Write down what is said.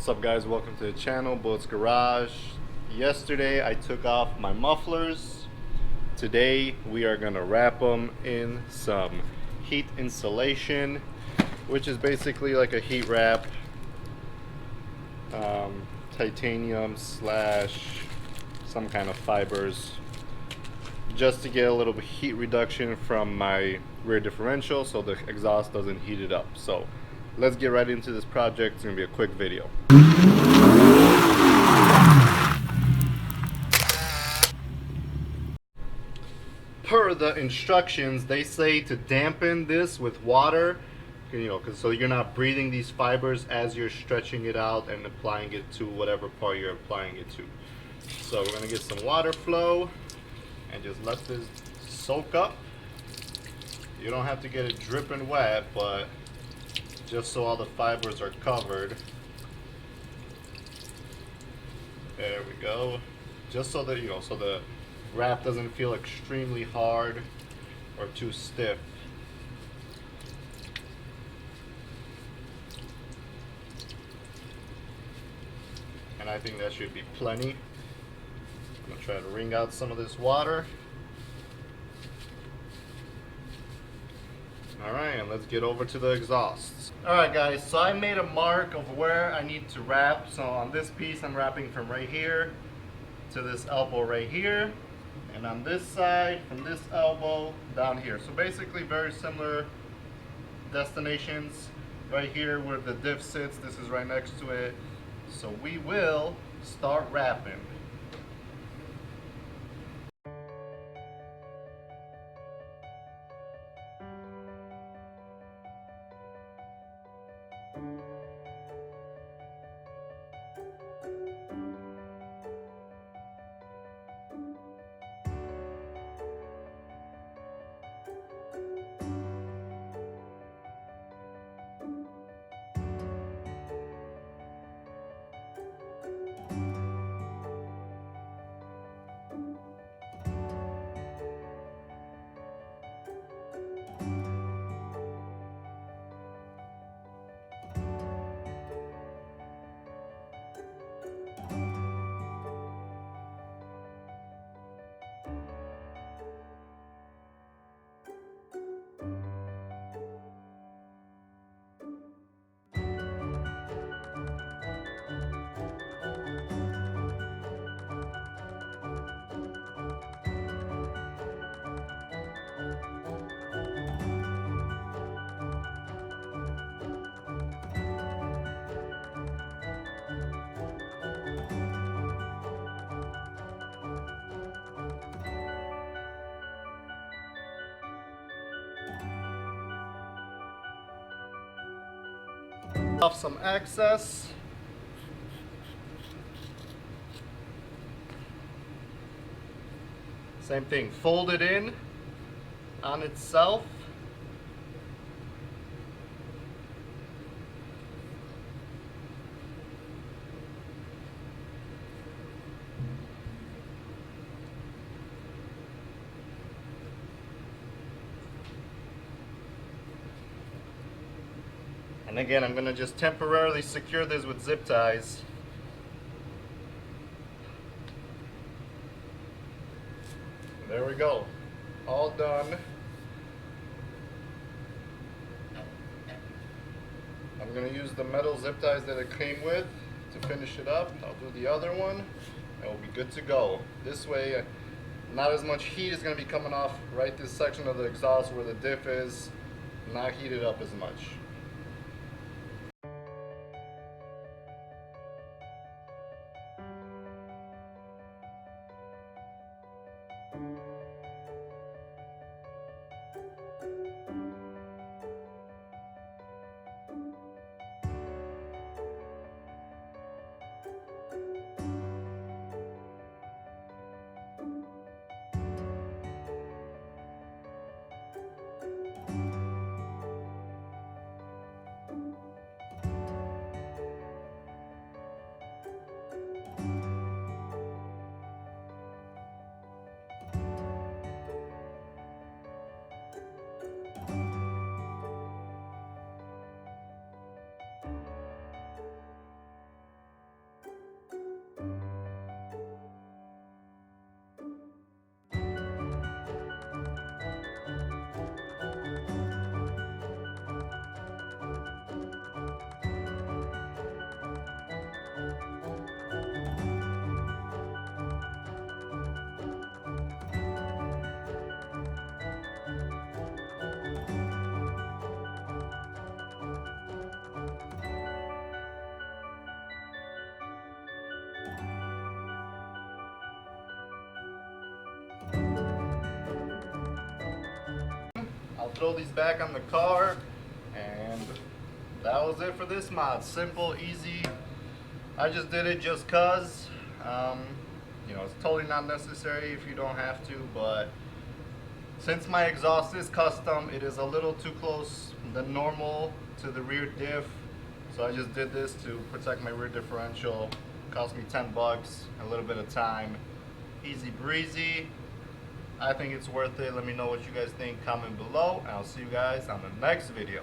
What's up guys, welcome to the channel, Bullets Garage. Yesterday I took off my mufflers. Today we are gonna wrap them in some heat insulation, which is basically like a heat wrap, titanium slash some kind of fibers, just to get a little bit heat reduction from my rear differential so the exhaust doesn't heat it up. So let's get right into this project. It's gonna be a quick video. Per the instructions, they say to dampen this with water, so you're not breathing these fibers as you're stretching it out and applying it to whatever part you're applying it to. So we're gonna get some water flow and just let this soak up. You don't have to get it dripping wet, but just so all the fibers are covered. There we go. Just so that so the wrap doesn't feel extremely hard or too stiff. And I think that should be plenty. I'm gonna try to wring out some of this water. Alright, and let's get over to the exhausts. Alright guys, so I made a mark of where I need to wrap. So on this piece I'm wrapping from right here to this elbow right here. And on this side, from this elbow down here. So basically very similar destinations. Right here where the diff sits, this is right next to it. So we will start wrapping. Off some excess. Same thing, fold it in on itself. And again, I'm going to just temporarily secure this with zip ties. There we go. All done. I'm going to use the metal zip ties that it came with to finish it up. I'll do the other one and we'll be good to go. This way, not as much heat is going to be coming off right this section of the exhaust where the diff is, not heated up as much. throw these back on the car, and that was it for this mod. Simple, easy. I just did it just cause. You know, it's totally not necessary if you don't have to, but since my exhaust is custom, it is a little too close than normal to the rear diff. So I just did this to protect my rear differential. Cost me 10 bucks, a little bit of time. Easy breezy. I think it's worth it. Let me know what you guys think, comment below, and I'll see you guys on the next video.